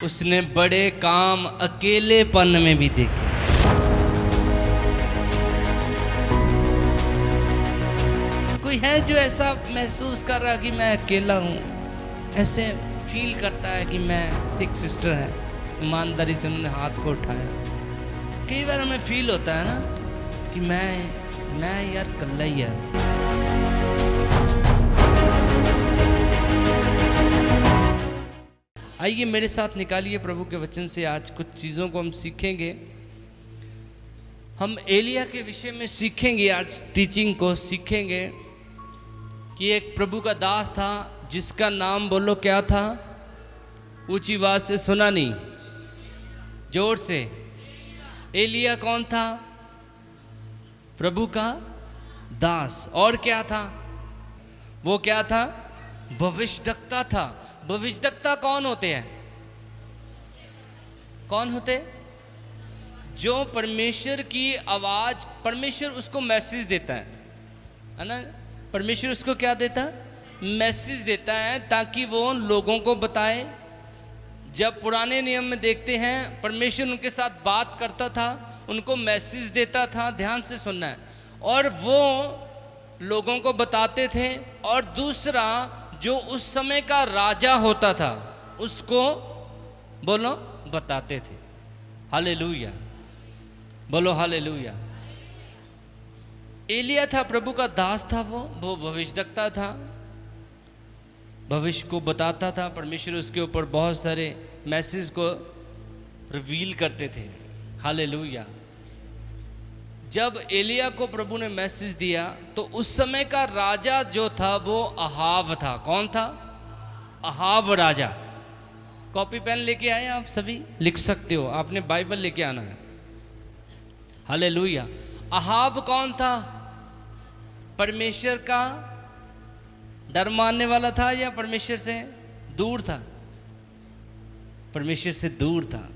उसने बड़े काम अकेलेपन में भी देखे। कोई है जो ऐसा महसूस कर रहा कि मैं अकेला हूँ, ऐसे फील करता है कि मैं थिक सिस्टर है? ईमानदारी से उन्होंने हाथ को उठाया। कई बार हमें फील होता है ना कि मैं यार कल्ला ही है। आइए मेरे साथ निकालिए प्रभु के वचन से आज कुछ चीज़ों को हम सीखेंगे। हम एलिया के विषय में सीखेंगे, आज टीचिंग को सीखेंगे कि एक प्रभु का दास था जिसका नाम बोलो क्या था? ऊंची आवाज से सुना नहीं, जोर से। एलिया कौन था? प्रभु का दास। और क्या था? वो क्या था? भविष्यद्वक्ता था। भविष्यद्वक्ता कौन होते हैं? कौन होते? जो परमेश्वर की आवाज, परमेश्वर उसको मैसेज देता है ना? परमेश्वर उसको क्या देता है? मैसेज देता है ताकि वो लोगों को बताए। जब पुराने नियम में देखते हैं परमेश्वर उनके साथ बात करता था, उनको मैसेज देता था, ध्यान से सुनना है, और वो लोगों को बताते थे। और दूसरा, जो उस समय का राजा होता था उसको बोलो बताते थे। हालेलुया, बोलो हालेलुया। एलिया था, प्रभु का दास था। वो भविष्यद्वक्ता था, भविष्य को बताता था। परमेश्वर उसके ऊपर बहुत सारे मैसेज को रिवील करते थे। हालेलुया। जब एलिया को प्रभु ने मैसेज दिया तो उस समय का राजा जो था वो अहाब था। कौन था? अहाब राजा। कॉपी पेन लेके आए आप सभी? लिख सकते हो, आपने बाइबल लेके आना है। हालेलुया। अहाब कौन था? परमेश्वर का डर मानने वाला था या परमेश्वर से दूर था? परमेश्वर से दूर था।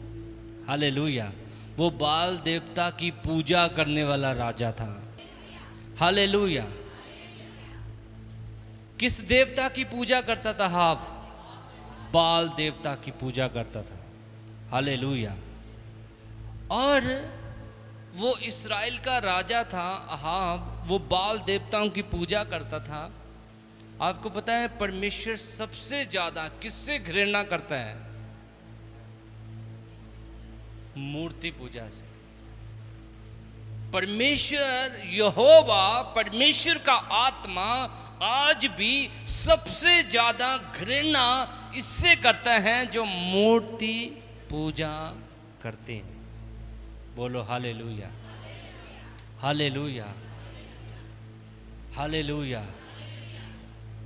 हालेलुया। वो बाल देवता की पूजा करने वाला राजा था। हालेलुया। किस देवता की पूजा करता था अहाब? बाल देवता की पूजा करता था। हालेलुया। और वो इस्राएल का राजा था अहाब, वो बाल देवताओं की पूजा करता था। आपको पता है परमेश्वर सबसे ज्यादा किससे घृणा करता है? मूर्ति पूजा से। परमेश्वर यहोवा, परमेश्वर का आत्मा आज भी सबसे ज्यादा घृणा इससे करता है जो मूर्ति पूजा करते हैं। बोलो हालेलुया, हालेलुया, हालेलुया।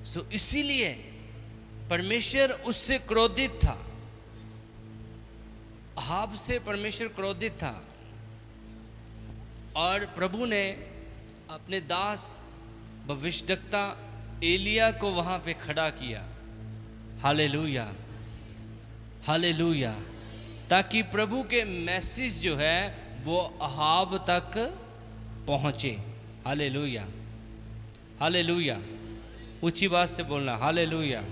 सो इसीलिए परमेश्वर उससे क्रोधित था। अहाब से परमेश्वर क्रोधित था और प्रभु ने अपने दास भविष्यद्वक्ता एलिया को वहां पे खड़ा किया। Hallelujah, hallelujah. ताकि प्रभु के मैसेज जो है वो अहाब तक पहुंचे। Hallelujah, hallelujah. ऊंची बात से बोलना हालेलुया,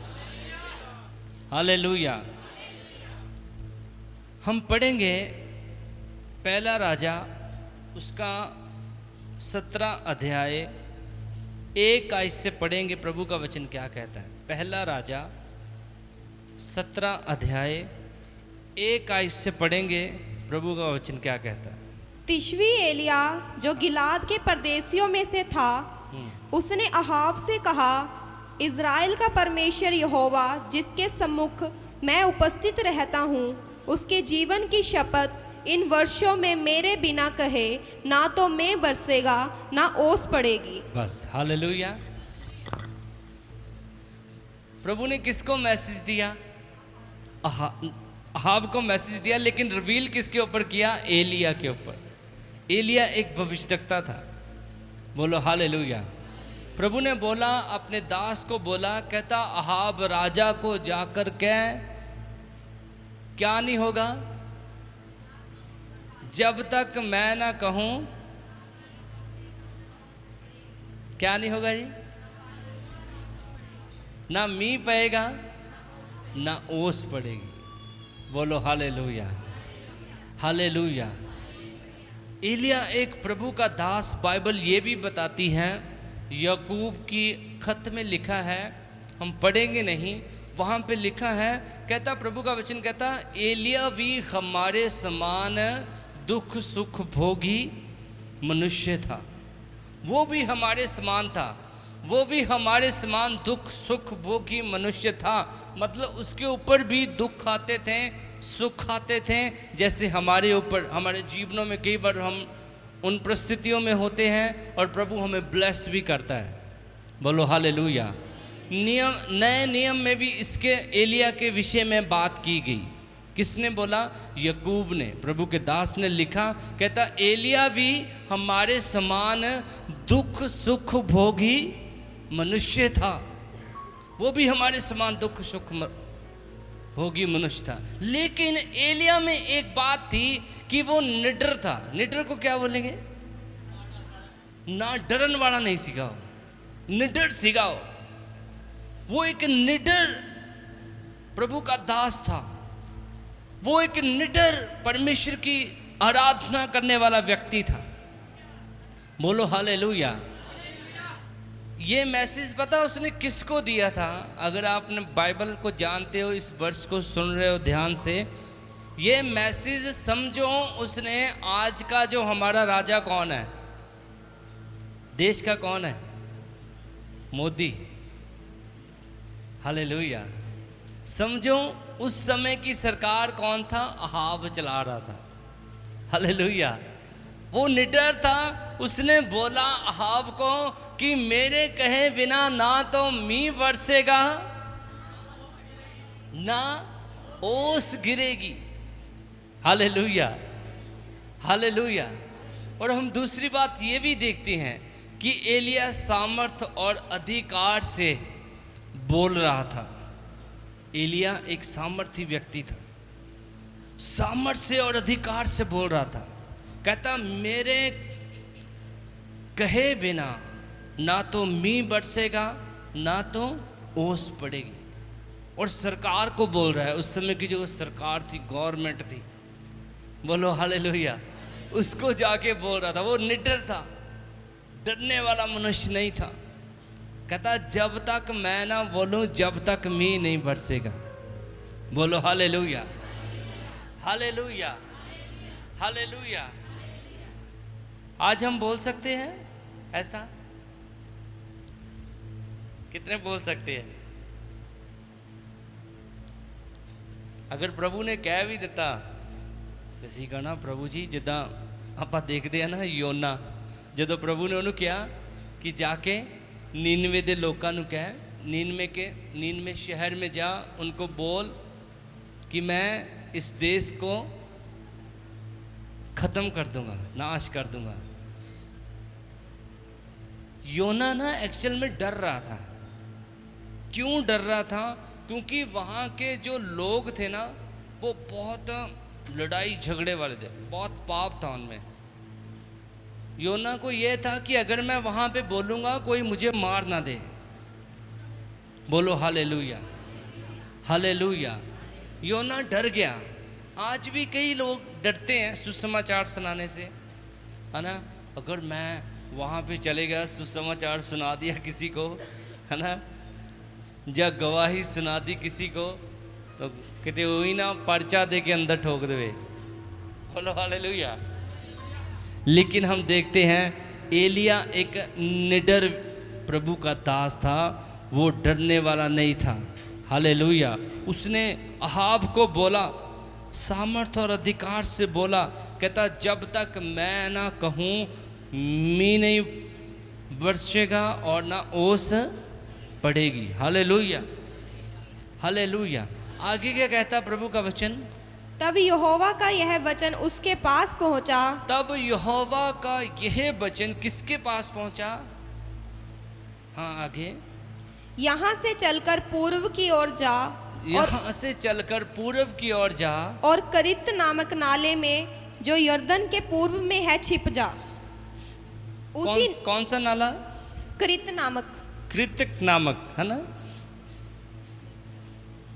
हालेलुया। हम पढ़ेंगे पहला राजा उसका 17 अध्याय 1 आयत से पढ़ेंगे। प्रभु का वचन क्या कहता है? पहला राजा 17 अध्याय 1 आयत से पढ़ेंगे। प्रभु का वचन क्या कहता है? तिशवी एलिया जो गिलाद के परदेशियों में से था, उसने अहाब से कहा, इज़राइल का परमेश्वर यहोवा जिसके सम्मुख मैं उपस्थित रहता हूँ, उसके जीवन की शपथ इन वर्षों में मेरे बिना कहे ना तो मैं बरसेगा ना ओस पड़ेगी। बस हालेलुया। प्रभु ने किसको मैसेज दिया? अहाब को मैसेज दिया, लेकिन रिवील किसके ऊपर किया? एलिया के ऊपर। एलिया एक भविष्यद्वक्ता था। बोलो हालेलुया। प्रभु ने बोला, अपने दास को बोला, कहता अहाब राजा को जाकर कह क्या नहीं होगा जब तक मैं ना कहूं। क्या नहीं होगा जी? ना मी पड़ेगा ना ओस पड़ेगी। बोलो हालेलुया, हालेलुया। एलिया एक प्रभु का दास, बाइबल ये भी बताती है, याकूब की खत में लिखा है, हम पढ़ेंगे नहीं, वहाँ पे लिखा है, कहता प्रभु का वचन कहता, एलिया भी हमारे समान दुख सुख भोगी मनुष्य था। वो भी हमारे समान था, वो भी हमारे समान दुख सुख भोगी मनुष्य था। मतलब उसके ऊपर भी दुख आते थे, सुख आते थे, जैसे हमारे ऊपर, हमारे जीवनों में कई बार हम उन परिस्थितियों में होते हैं और प्रभु हमें ब्लेस भी करता है। बोलो हालेलुया। नए नियम में भी इसके एलिया के विषय में बात की गई। किसने बोला? याकूब ने, प्रभु के दास ने लिखा, कहता एलिया भी हमारे समान दुख सुख भोगी मनुष्य था। वो भी हमारे समान दुख सुख भोगी मनुष्य था। लेकिन एलिया में एक बात थी कि वो निडर था। निडर को क्या बोलेंगे? ना डरन वाला नहीं सिखाओ, निडर सिखाओ। वो एक निडर प्रभु का दास था, वो एक निडर परमेश्वर की आराधना करने वाला व्यक्ति था। बोलो हालेलुया। ये मैसेज पता उसने किसको दिया था? अगर आपने बाइबल को जानते हो, इस वर्ष को सुन रहे हो ध्यान से, ये मैसेज समझो उसने आज का जो हमारा राजा कौन है, देश का कौन है? मोदी। हालेलुया। समझो उस समय की सरकार कौन था? अहाब चला रहा था। हालेलुया। वो निडर था, उसने बोला अहाब को कि मेरे कहे बिना ना तो मींह बरसेगा ना ओस गिरेगी। Hallelujah, hallelujah. और हम दूसरी बात ये भी देखते हैं कि एलिया सामर्थ और अधिकार से बोल रहा था। एलिया एक सामर्थी व्यक्ति था, सामर्थ से और अधिकार से बोल रहा था। कहता मेरे कहे बिना ना तो मींह बरसेगा ना तो ओस पड़ेगी। और सरकार को बोल रहा है, उस समय की जो सरकार थी, गवर्नमेंट थी। बोलो हालेलुया। उसको जाके बोल रहा था। वो निडर था, डरने वाला मनुष्य नहीं था। कहता जब तक मैं ना बोलूं जब तक मींह नहीं बरसेगा। बोलो हालेलुया, हालेलुया, हालेलुया। आज हम बोल सकते हैं ऐसा? कितने बोल सकते हैं? अगर प्रभु ने कह भी दिता, जैसे कहना प्रभु जी, जिदा आप देखते हैं ना योना, जो प्रभु ने उन्होंने किया कि जाके नीनवे दे लोगों को कह, नीनवे शहर में जा, उनको बोल कि मैं इस देश को ख़त्म कर दूंगा, नाश कर दूंगा। योना ना एक्चुअल में डर रहा था। क्यों डर रहा था? क्योंकि वहाँ के जो लोग थे ना, वो बहुत लड़ाई झगड़े वाले थे, बहुत पाप था उनमें। योना को यह था कि अगर मैं वहाँ पे बोलूँगा कोई मुझे मार ना दे। बोलो हालेलुया, हालेलुया। योना डर गया। आज भी कई लोग डरते हैं सुसमाचार सुनाने से, है ना। अगर मैं वहाँ पे चले गया, सुसमाचार सुना दिया किसी को, है ना, या गवाही सुना दी किसी को, तो कहते वही ना पर्चा दे के अंदर ठोक देवे। बोलो हालेलुया। लेकिन हम देखते हैं एलिया एक निडर प्रभु का दास था, वो डरने वाला नहीं था। हालेलुया। उसने अहाब को बोला, सामर्थ और अधिकार से बोला, कहता जब तक मैं ना कहूँ मींह नहीं बरसेगा और ना ओस पड़ेगी। Hallelujah, hallelujah. आगे क्या कहता प्रभु का वचन? तब यहोवा का यह वचन उसके पास पहुंचा। तब यहोवा का यह वचन किसके पास पहुंचा? हाँ आगे। यहाँ से चलकर पूर्व की ओर जा, यहाँ से चलकर पूर्व की ओर जा, और करित नामक नाले में जो यर्दन के पूर्व में है छिप जा। कौन सा नाला? कृत नामक, कृत नामक, है ना।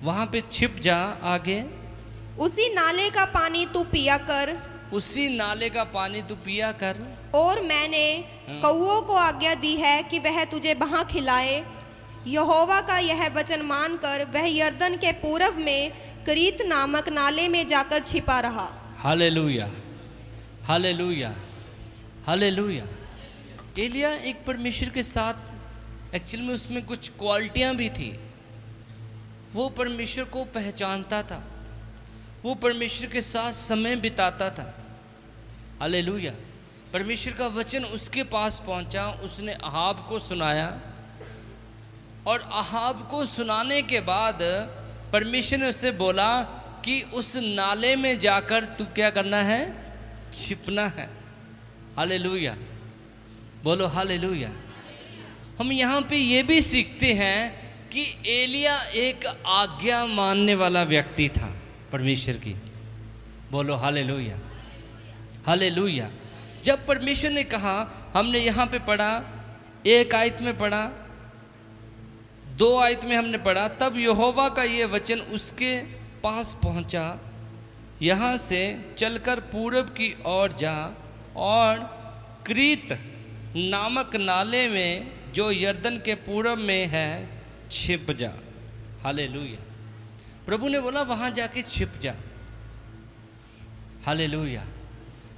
वहां पे छिप जा। आगे उसी नाले का पानी तू पिया कर, उसी नाले का पानी तू पिया कर। और मैंने कौओं को आज्ञा दी है कि वह तुझे वहां खिलाए। यहोवा का यह वचन मानकर वह यरदन के पूरब में करीत नामक नाले में जाकर छिपा रहा। Hallelujah, hallelujah, hallelujah. एलिया एक परमेश्वर के साथ एक्चुअल में उसमें कुछ क्वालिटियां भी थी। वो परमेश्वर को पहचानता था, वो परमेश्वर के साथ समय बिताता था। हालेलुया। परमेश्वर का वचन उसके पास पहुंचा, उसने अहाब को सुनाया, और अहाब को सुनाने के बाद परमेश्वर ने उससे बोला कि उस नाले में जाकर तू क्या करना है, छिपना है। हालेलुया, बोलो हालेलुया। हम यहाँ पे ये भी सीखते हैं कि एलिया एक आज्ञा मानने वाला व्यक्ति था परमेश्वर की। बोलो हालेलुया, हालेलुया। जब परमेश्वर ने कहा, हमने यहाँ पे पढ़ा, एक आयत में पढ़ा, 2 आयत में हमने पढ़ा, तब यहोवा का ये वचन उसके पास पहुँचा, यहाँ से चलकर पूरब की ओर जा और क्रीत नामक नाले में जो यरदन के पूरब में है छिप जा। हालेलुया। प्रभु ने बोला वहाँ जाके छिप जा। हालेलुया।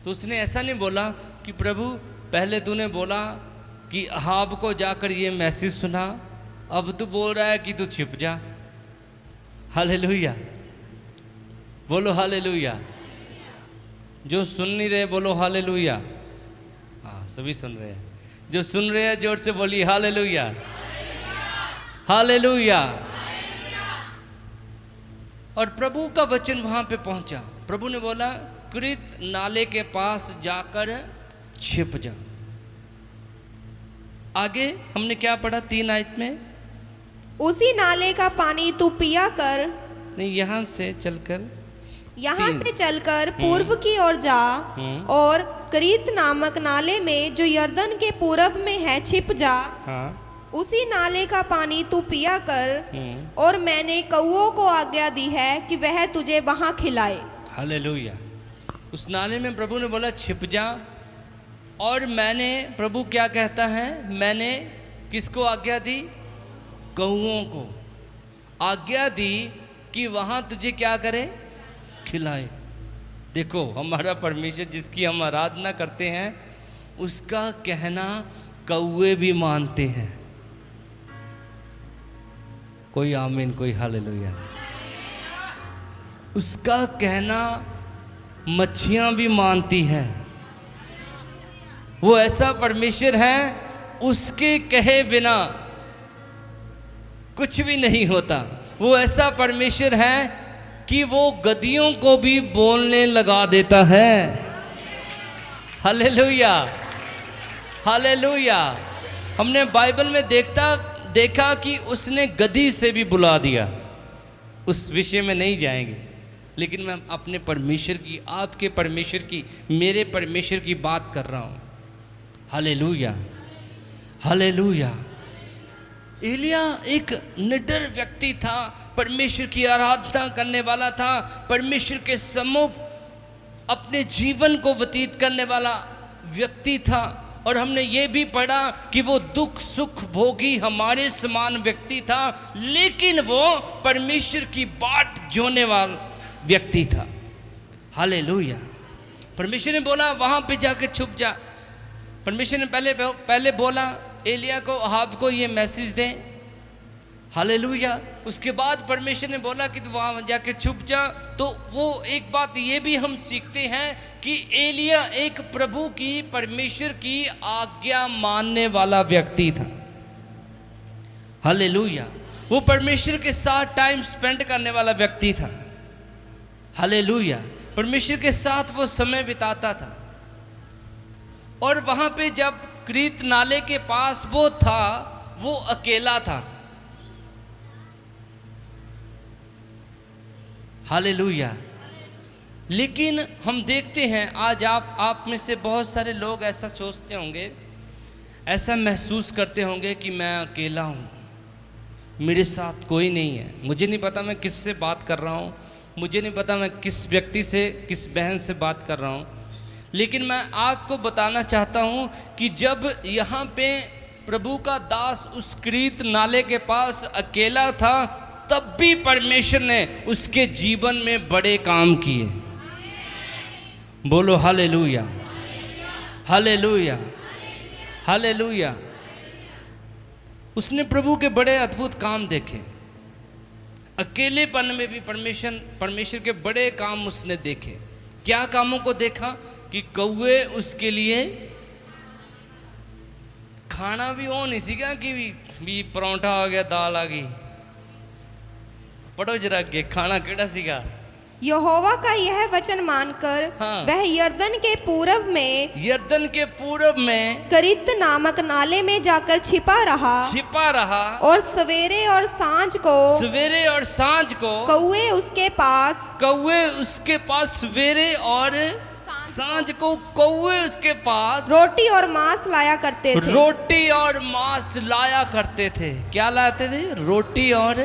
तो उसने ऐसा नहीं बोला कि प्रभु पहले तूने बोला कि अहाब को जाकर ये मैसेज सुना, अब तू बोल रहा है कि तू छिप जा। हालेलुया, बोलो हालेलुया। जो सुन नहीं रहे बोलो हालेलुया। हाँ, सभी सुन रहे हैं। जो सुन रहे हैं जोर से बोलिए हालेलुया, हालेलुया। और प्रभु का वचन वहां पे पहुंचा। प्रभु ने बोला कृत नाले के पास जाकर छिप जा। आगे हमने क्या पढ़ा 3 आयत में, उसी नाले का पानी तू पिया कर, नहीं यहाँ से चलकर, यहाँ से चलकर पूर्व की ओर जा और करीत नामक नाले में जो यरदन के पूरब में है छिप जा। हाँ, उसी नाले का पानी तू पिया कर, और मैंने कौओं को आज्ञा दी है कि वह तुझे वहां खिलाए। हालेलुया। उस नाले में प्रभु ने बोला छिप जा, और मैंने, प्रभु क्या कहता है, मैंने किसको आज्ञा दी, कौओं को आज्ञा दी कि वहां तुझे क्या करे, खिलाए। देखो हमारा परमेश्वर जिसकी हम आराधना करते हैं, उसका कहना कौए भी मानते हैं। कोई आमीन, कोई हालेलुया। उसका कहना मच्छियां भी मानती हैं। वो ऐसा परमेश्वर है, उसके कहे बिना कुछ भी नहीं होता। वो ऐसा परमेश्वर है कि वो गधियों को भी बोलने लगा देता है। Hallelujah, hallelujah. हमने बाइबल में देखा कि उसने गधी से भी बुला दिया। उस विषय में नहीं जाएंगे, लेकिन मैं अपने परमेश्वर की, आपके परमेश्वर की, मेरे परमेश्वर की बात कर रहा हूँ। Hallelujah, hallelujah. एलिया एक निडर व्यक्ति था, परमेश्वर की आराधना करने वाला था, परमेश्वर के सम्मुख अपने जीवन को व्यतीत करने वाला व्यक्ति था। और हमने ये भी पढ़ा कि वो दुख सुख भोगी हमारे समान व्यक्ति था, लेकिन वो परमेश्वर की बाट जोने वाला व्यक्ति था। हालेलुया। परमेश्वर ने बोला वहाँ पे जाकर छुप जा। परमेश्वर ने पहले बोला एलिया को, अहाब को ये मैसेज दें। हालेलुया। उसके बाद परमेश्वर ने बोला कि तू वहाँ जाके छुप जा। तो वो एक बात ये भी हम सीखते हैं कि एलिया एक प्रभु की, परमेश्वर की आज्ञा मानने वाला व्यक्ति था। हालेलुया। वो परमेश्वर के साथ टाइम स्पेंड करने वाला व्यक्ति था। हालेलुया। परमेश्वर के साथ वो समय बिताता था। और वहाँ पे जब क्रीत नाले के पास वो था, वो अकेला था। हालेलुया। लेकिन हम देखते हैं आज आप में से बहुत सारे लोग ऐसा सोचते होंगे, ऐसा महसूस करते होंगे कि मैं अकेला हूँ, मेरे साथ कोई नहीं है। मुझे नहीं पता मैं किससे बात कर रहा हूँ, मुझे नहीं पता मैं किस व्यक्ति से, किस बहन से बात कर रहा हूँ, लेकिन मैं आपको बताना चाहता हूँ कि जब यहाँ पे प्रभु का दास उस क्रीत नाले के पास अकेला था, तब भी परमेश्वर ने उसके जीवन में बड़े काम किए। बोलो हालेलुया, हालेलुया, हालेलुया। उसने प्रभु के बड़े अद्भुत काम देखे। अकेलेपन में भी परमेश्वर के बड़े काम उसने देखे। क्या कामों को देखा? कि कौवे उसके लिए खाना भी हो नहीं सीखा कि भी परोंठा आ गया, दाल आ गई। पढ़ो जरा के खाना केड़ा सीखा। यहोवा का यह वचन मानकर हाँ। वह यरदन के पूरब में करित नामक नाले में जाकर छिपा रहा और सवेरे और सांझ को कौवे उसके पास सवेरे और सांझ को कौवे उसके पास रोटी और मांस लाया करते थे। क्या लाते थे? रोटी और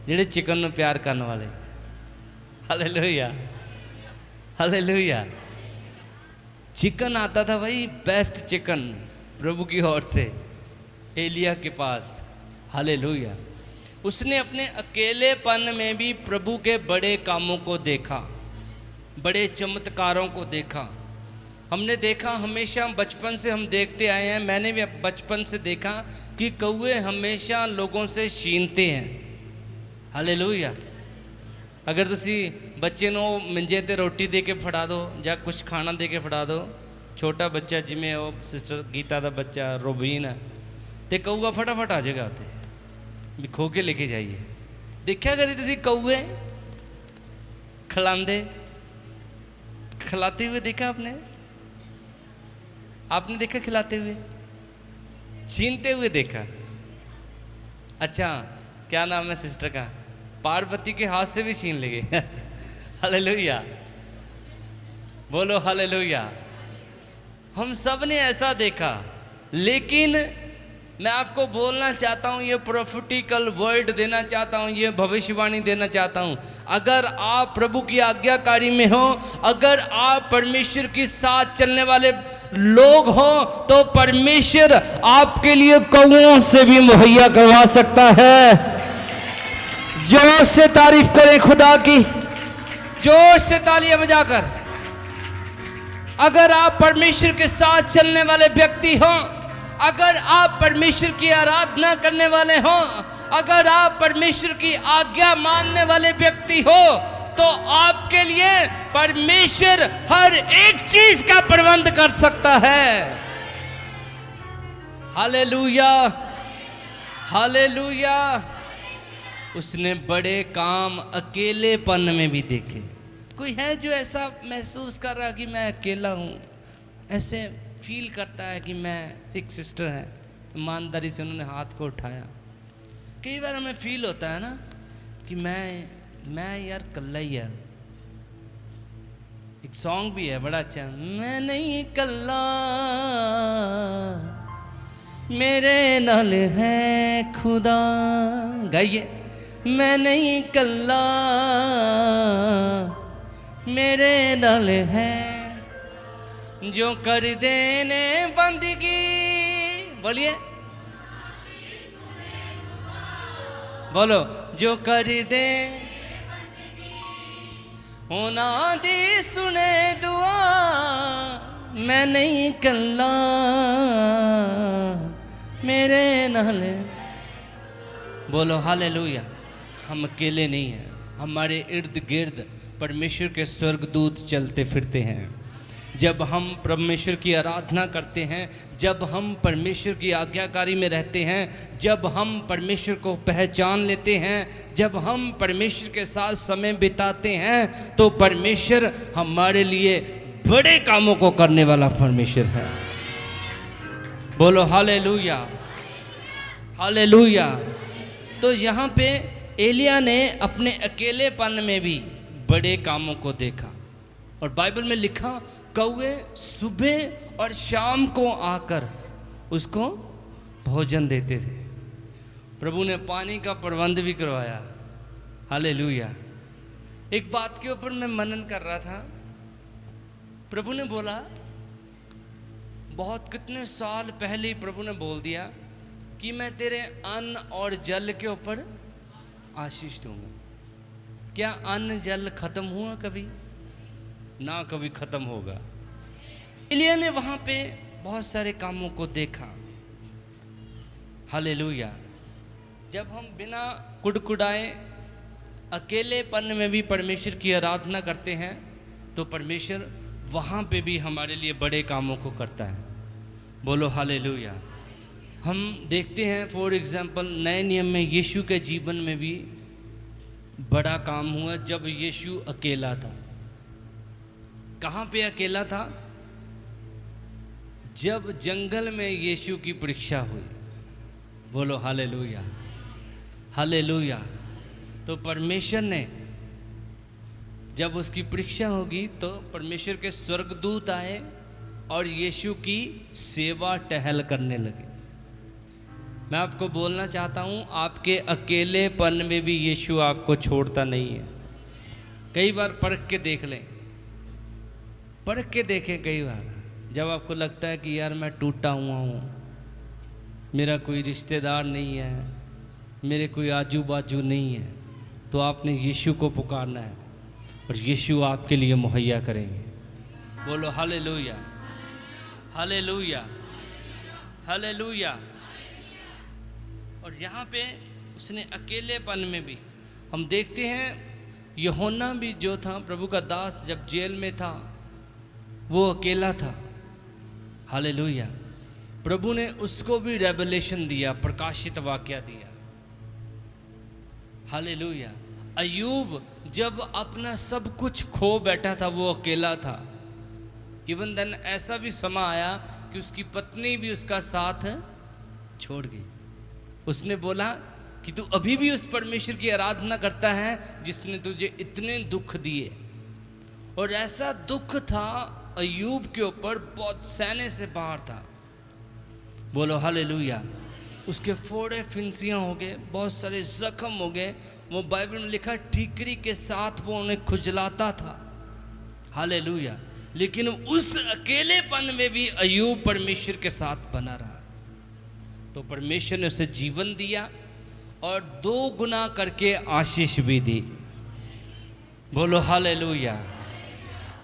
जेड़े चिकन में प्यार करने वाले। Hallelujah, hallelujah. चिकन आता था भाई, बेस्ट चिकन प्रभु की ओर से एलिया के पास। हालेलुया। उसने अपने अकेलेपन में भी प्रभु के बड़े कामों को देखा, बड़े चमत्कारों को देखा। हमने देखा, हमेशा बचपन से हम देखते आए हैं, मैंने भी बचपन से देखा कि कौवे हमेशा लोगों से छीनते हैं। हालेलुया। अगर तुसी बच्चे नो मंजे ते रोटी दे के फड़ा दो या कुछ खाना दे के फड़ा दो, छोटा बच्चा जिमें वो सिस्टर गीता का बच्चा रोबीन है, तो कौआ फटाफट आ जाएगा ते भी खो के लेके जाइए। देखा करी तुसी कौए खिलाते हुए देखा आपने देखा खिलाते हुए, छीनते हुए देखा। अच्छा, क्या नाम है सिस्टर का? पार्वती के हाथ से भी छीन लेंगे। हालेलुया, बोलो हालेलुया। हम सब ने ऐसा देखा, लेकिन मैं आपको बोलना चाहता हूँ, ये प्रोफेटिकल वर्ड देना चाहता हूँ, ये भविष्यवाणी देना चाहता हूँ। अगर आप प्रभु की आज्ञाकारी में हो, अगर आप परमेश्वर के साथ चलने वाले लोग हो, तो परमेश्वर आपके लिए कौओं से भी मुहैया करवा सकता है। जोर से तारीफ करें खुदा की, जोर से तालियां बजाकर। अगर आप परमेश्वर के साथ चलने वाले व्यक्ति हो, अगर आप परमेश्वर की आराधना करने वाले हो, अगर आप परमेश्वर की आज्ञा मानने वाले व्यक्ति हो, तो आपके लिए परमेश्वर हर एक चीज का प्रबंध कर सकता है। Hallelujah, hallelujah. उसने बड़े काम अकेलेपन में भी देखे। कोई है जो ऐसा महसूस कर रहा कि मैं अकेला हूँ, ऐसे फील करता है कि मैं, एक सिस्टर है, ईमानदारी से उन्होंने हाथ को उठाया। कई बार हमें फील होता है ना कि मैं यार कल्ला ही यार। एक सॉन्ग भी है बड़ा अच्छा, मैं नहीं कल्ला मेरे नाल है खुदा। गाइए, मैं नहीं कल्ला मेरे नाल है जो कर देने बंदगी। बोलिए, बोलो, जो कर दे होना दी सुने दुआ। मैं नहीं कल्ला मेरे नाल। बोलो हालेलुया। हम अकेले नहीं हैं, हमारे इर्द गिर्द परमेश्वर के स्वर्गदूत चलते फिरते हैं। जब हम परमेश्वर की आराधना करते हैं, जब हम परमेश्वर की आज्ञाकारी में रहते हैं, जब हम परमेश्वर को पहचान लेते हैं, जब हम परमेश्वर के साथ समय बिताते हैं, तो परमेश्वर हमारे लिए बड़े कामों को करने वाला परमेश्वर है। बोलो हालेलुया, हालेलुया। तो यहाँ पे एलिया ने अपने अकेलेपन में भी बड़े कामों को देखा, और बाइबल में लिखा, कौवे सुबह और शाम को आकर उसको भोजन देते थे। प्रभु ने पानी का प्रबंध भी करवाया। हालेलुया। एक बात के ऊपर मैं मनन कर रहा था। प्रभु ने बोला, बहुत कितने साल पहले ही प्रभु ने बोल दिया कि मैं तेरे अन्न और जल के ऊपर आशीष दूंगा। क्या अन्न जल खत्म हुआ कभी? ना कभी खत्म होगा। एलिया ने वहां पे बहुत सारे कामों को देखा। हालेलुया। जब हम बिना कुड़कुड़ाए अकेलेपन में भी परमेश्वर की आराधना करते हैं तो परमेश्वर वहाँ पे भी हमारे लिए बड़े कामों को करता है। बोलो हालेलुया। हम देखते हैं फॉर एग्जांपल नए नियम में यीशु के जीवन में भी बड़ा काम हुआ जब यीशु अकेला था। कहाँ पे अकेला था? जब जंगल में यीशु की परीक्षा हुई। बोलो हालेलुया, हालेलुया। तो परमेश्वर ने जब उसकी परीक्षा होगी तो परमेश्वर के स्वर्गदूत आए और यीशु की सेवा टहल करने लगे। मैं आपको बोलना चाहता हूँ, आपके अकेलेपन में भी यीशु आपको छोड़ता नहीं है। कई बार परख के देख लें, परख के देखें। कई बार जब आपको लगता है कि यार मैं टूटा हुआ हूँ, मेरा कोई रिश्तेदार नहीं है, मेरे कोई आजू बाजू नहीं है, तो आपने यीशु को पुकारना है और यीशु आपके लिए मुहैया करेंगे। बोलो हालेलुया, हालेलुया, हालेलुया। और यहाँ पे उसने अकेलेपन में भी हम देखते हैं, यूहन्ना भी जो था प्रभु का दास, जब जेल में था वो अकेला था। हालेलुया। प्रभु ने उसको भी रेवलेशन दिया, प्रकाशित वाक्य दिया। हालेलुया। अय्यूब जब अपना सब कुछ खो बैठा था, वो अकेला था। इवन देन ऐसा भी समय आया कि उसकी पत्नी भी उसका साथ छोड़ गई। उसने बोला कि तू अभी भी उस परमेश्वर की आराधना करता है जिसने तुझे इतने दुख दिए। और ऐसा दुख था अय्यूब के ऊपर, बहुत सहने से बाहर था। बोलो हालेलुया। उसके फोड़े फिंसियाँ हो गए, बहुत सारे जख्म हो गए। वो बाइबल में लिखा ठीकरी के साथ वो उन्हें खुजलाता था। हालेलुया। लेकिन उस अकेलेपन में भी अय्यूब परमेश्वर के साथ बना रहा। तो परमेश्वर ने उसे जीवन दिया और 2 गुना करके आशीष भी दी। बोलो हालेलुया,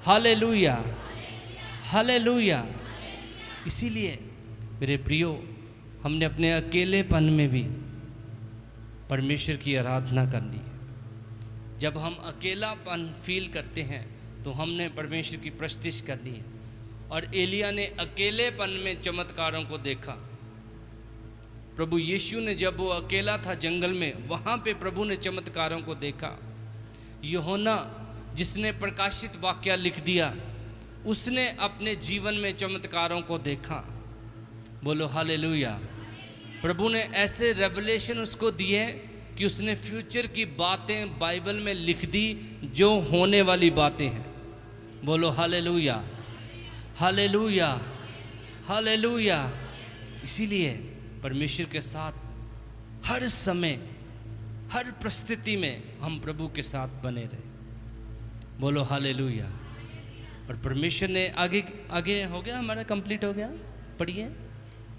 हालेलुया, हालेलुया। इसीलिए मेरे प्रियो, हमने अपने अकेलेपन में भी परमेश्वर की आराधना करनी है। जब हम अकेलापन फील करते हैं तो हमने परमेश्वर की प्रस्तुति करनी है। और एलिया ने अकेलेपन में चमत्कारों को देखा। प्रभु यीशु ने जब वो अकेला था जंगल में, वहाँ पे प्रभु ने चमत्कारों को देखा। यूहन्ना जिसने प्रकाशित वाक्य लिख दिया, उसने अपने जीवन में चमत्कारों को देखा। बोलो हालेलुया। प्रभु ने ऐसे रेवलेशन उसको दिए कि उसने फ्यूचर की बातें बाइबल में लिख दी जो होने वाली बातें हैं। बोलो हालेलुया, हालेलुया, हालेलुया। इसीलिए परमेश्वर के साथ हर समय, हर परिस्थिति में हम प्रभु के साथ बने रहे। बोलो हालेलुया। और परमेश्वर ने आगे हो गया, हमारा कंप्लीट हो गया। पढ़िए।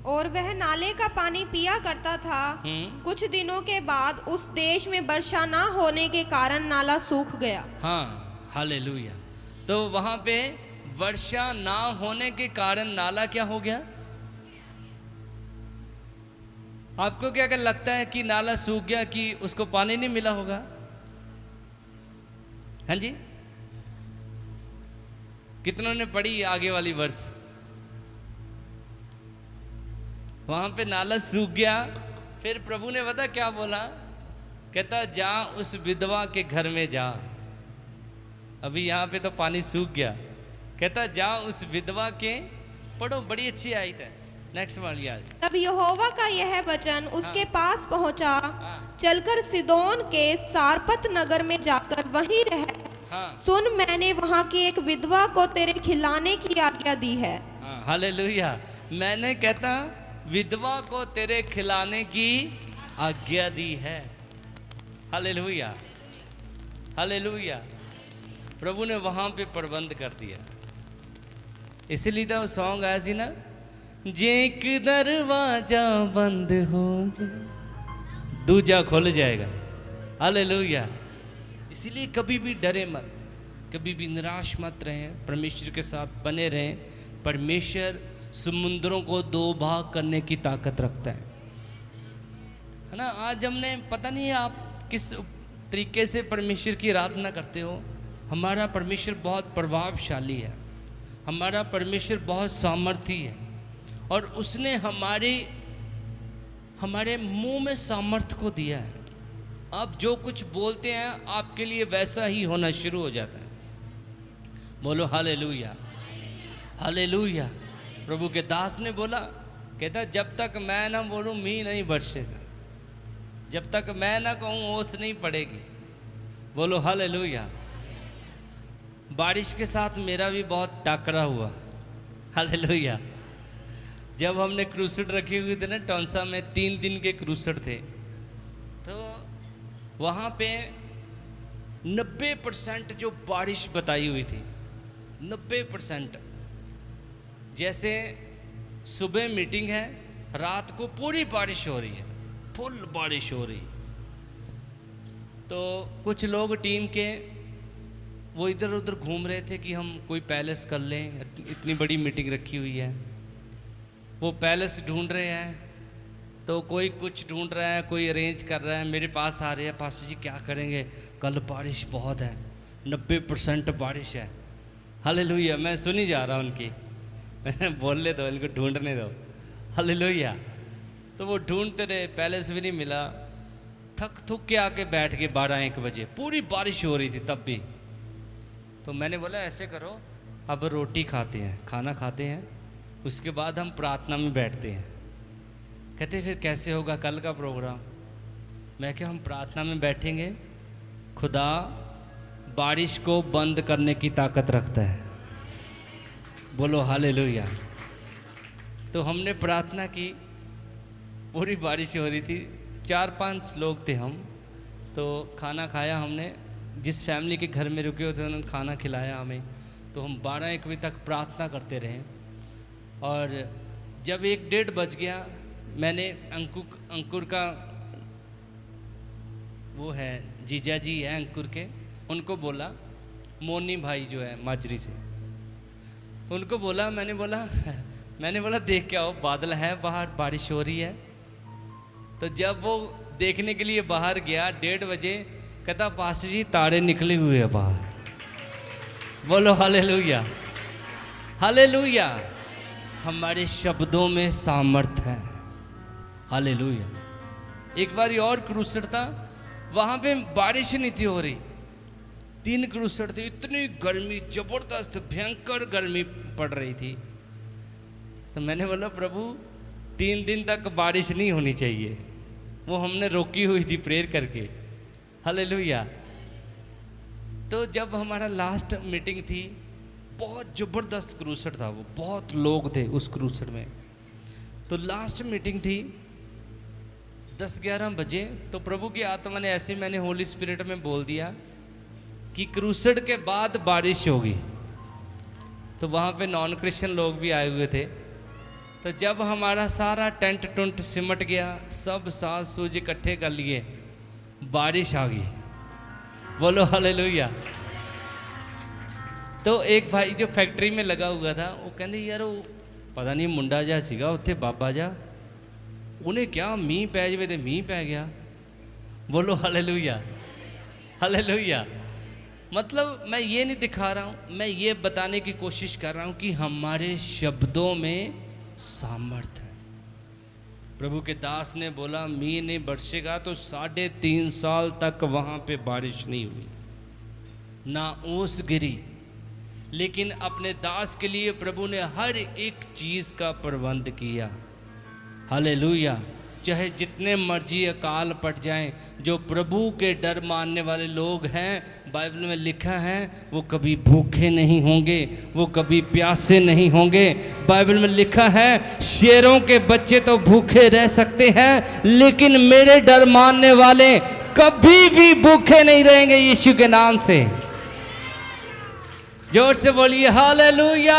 और वह नाले का पानी पिया करता था। कुछ दिनों के बाद उस देश में वर्षा ना होने के कारण नाला सूख गया। हाँ, हालेलुया। तो वहां पे वर्षा ना होने के कारण नाला क्या हो गया? आपको क्या लगता है कि नाला सूख गया कि उसको पानी नहीं मिला होगा? हाँ जी, कितनों ने पढ़ी आगे वाली वर्ष? वहां पे नाला सूख गया। फिर प्रभु ने पता क्या बोला? कहता जा उस विधवा के घर में जा। अभी यहाँ पे तो पानी सूख गया। कहता जा उस विधवा के, पढ़ो, बड़ी अच्छी आयत है। नेक्स्ट वाली आयत। तब यहोवा का यह वचन उसके पास पहुंचा, चलकर सिदोन के सारपत नगर में जाकर वहीं रह। सुन, मैंने वहां की एक विधवा को तेरे खिलाने की आज्ञा दी है। हालेलुया। मैंने कहता विधवा को तेरे खिलाने की आज्ञा दी है। हालेलुया। हालेलुया। प्रभु ने वहाँ पे प्रबंध कर दिया। इसलिए तो वो सॉन्ग आया सी ना, जे एक दरवाजा बंद हो जाए दूजा खुल जाएगा। हालेलुया। इसीलिए कभी भी डरे मत, कभी भी निराश मत रहें, परमेश्वर के साथ बने रहें। परमेश्वर समुद्रों को दो भाग करने की ताकत रखता है ना। आज हमने पता नहीं आप किस तरीके से परमेश्वर की आराधना करते हो। हमारा परमेश्वर बहुत प्रभावशाली है, हमारा परमेश्वर बहुत सामर्थी है, और उसने हमारे मुंह में सामर्थ्य को दिया है। आप जो कुछ बोलते हैं आपके लिए वैसा ही होना शुरू हो जाता है। बोलो हालेलुया, हालेलुया। प्रभु के दास ने बोला, कहता जब तक मैं ना बोलूं मींह नहीं बरसेगा, जब तक मैं ना कहूं ओस नहीं पड़ेगी। बोलो हालेलुया। बारिश के साथ मेरा भी बहुत टाकरा हुआ। हालेलुया। जब हमने क्रूसेड रखी हुई थी ना टॉन्सा में, 3 दिन के क्रूसेड थे, तो वहाँ पे 90% जो बारिश बताई हुई थी, 90%। जैसे सुबह मीटिंग है, रात को पूरी बारिश हो रही है, फुल बारिश हो रही। तो कुछ लोग टीम के वो इधर उधर घूम रहे थे कि हम कोई पैलेस कर लें, इतनी बड़ी मीटिंग रखी हुई है। वो पैलेस ढूंढ रहे हैं, तो कोई कुछ ढूंढ रहा है, कोई अरेंज कर रहा है। मेरे पास आ रहे हैं, पास्टर जी क्या करेंगे, कल बारिश बहुत है, 90% बारिश है। हालेलुया। मैं सुनी जा रहा हूँ उनकी, बोलने दो, इनको ढूंढने दो। हालेलुया। तो वो ढूंढते रहे, पैलेस भी नहीं मिला। थक थुक के आके बैठ गए 12-1 बजे, पूरी बारिश हो रही थी तब भी। तो मैंने बोला ऐसे करो, अब रोटी खाते हैं, खाना खाते हैं, उसके बाद हम प्रार्थना में बैठते हैं। कहते फिर कैसे होगा कल का प्रोग्राम। मैं क्या, हम प्रार्थना में बैठेंगे, खुदा बारिश को बंद करने की ताकत रखता है। बोलो हालेलुया। तो हमने प्रार्थना की, पूरी बारिश हो रही थी, 4-5 लोग थे हम। तो खाना खाया हमने, जिस फैमिली के घर में रुके हुए थे उन्होंने खाना खिलाया हमें। तो हम 12-1 बजे तक प्रार्थना करते रहे। और जब 1-1:30 बज गया, मैंने अंकुर का वो है जीजा जी है अंकुर के, उनको बोला, मोनी भाई जो है माजरी से, तो उनको बोला, मैंने बोला देख के आओ, बादल है बाहर, बारिश हो रही है। तो जब वो देखने के लिए बाहर गया 1:30 बजे, कहता पास्टर जी तारे निकले हुए हैं बाहर। बोलो हालेलुया, हालेलुया। हमारे शब्दों में सामर्थ है। हालेलुया। एक बार और क्रूसेड था, वहाँ पे बारिश नहीं थी हो रही, 3 क्रूसेड थे, इतनी गर्मी, जबरदस्त भयंकर गर्मी पड़ रही थी। तो मैंने बोला प्रभु 3 दिन तक बारिश नहीं होनी चाहिए, वो हमने रोकी हुई थी प्रेयर करके। हालेलुया। तो जब हमारा लास्ट मीटिंग थी, बहुत ज़बरदस्त क्रूसेड था वो, बहुत लोग थे उस क्रूसेड में। तो लास्ट मीटिंग थी 10-11 बजे। तो प्रभु की आत्मा ने ऐसे, मैंने होली स्पिरिट में बोल दिया कि क्रूसेड के बाद बारिश होगी। तो वहाँ पे नॉन क्रिश्चियन लोग भी आए हुए थे। तो जब हमारा सारा टेंट टुंट सिमट गया, सब साज सूज इकट्ठे कर लिए, बारिश आ गई। बोलो हालेलुया। तो एक भाई जो फैक्ट्री में लगा हुआ था, वो कहते यार वो पता नहीं मुंडा जा सीगा उत्थे बाबा जा, उन्हें क्या मींह पै जावे ते मींह पै गया। बोलो हालेलुया, हालेलुया। मतलब मैं ये नहीं दिखा रहा हूँ, मैं ये बताने की कोशिश कर रहा हूँ कि हमारे शब्दों में सामर्थ है। प्रभु के दास ने बोला मींह नहीं बरसेगा, तो 3.5 साल तक वहाँ पे बारिश नहीं हुई, ना ओस गिरी। लेकिन अपने दास के लिए प्रभु ने हर एक चीज़ का प्रबंध किया। हालेलुया। चाहे जितने मर्जी अकाल पड़ जाएं, जो प्रभु के डर मानने वाले लोग हैं, बाइबल में लिखा है वो कभी भूखे नहीं होंगे, वो कभी प्यासे नहीं होंगे। बाइबल में लिखा है शेरों के बच्चे तो भूखे रह सकते हैं, लेकिन मेरे डर मानने वाले कभी भी भूखे नहीं रहेंगे यीशु के नाम से। जोर से बोलिए हालेलुया।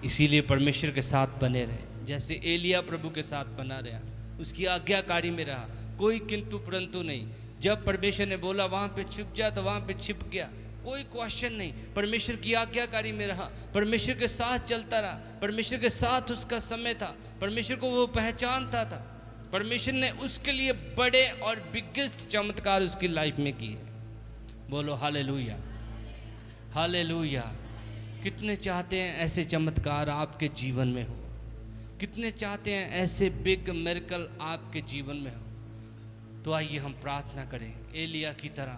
इसीलिए परमेश्वर के साथ बने रहे, जैसे एलिया प्रभु के साथ बना रहा, उसकी आज्ञाकारी में रहा, कोई किंतु परंतु नहीं। जब परमेश्वर ने बोला वहाँ पे छिप जा तो वहाँ पे छिप गया, कोई क्वेश्चन नहीं। परमेश्वर की आज्ञाकारी में रहा, परमेश्वर के साथ चलता रहा, परमेश्वर के साथ उसका समय था, परमेश्वर को वो पहचानता था। परमेश्वर ने उसके लिए बड़े और बिगेस्ट चमत्कार उसकी लाइफ में किए। बोलो हालेलुया, हालेलुया। कितने चाहते हैं ऐसे चमत्कार आपके जीवन में हो? कितने चाहते हैं ऐसे बिग मिरेकल आपके जीवन में हो? तो आइए हम प्रार्थना करें एलिया की तरह।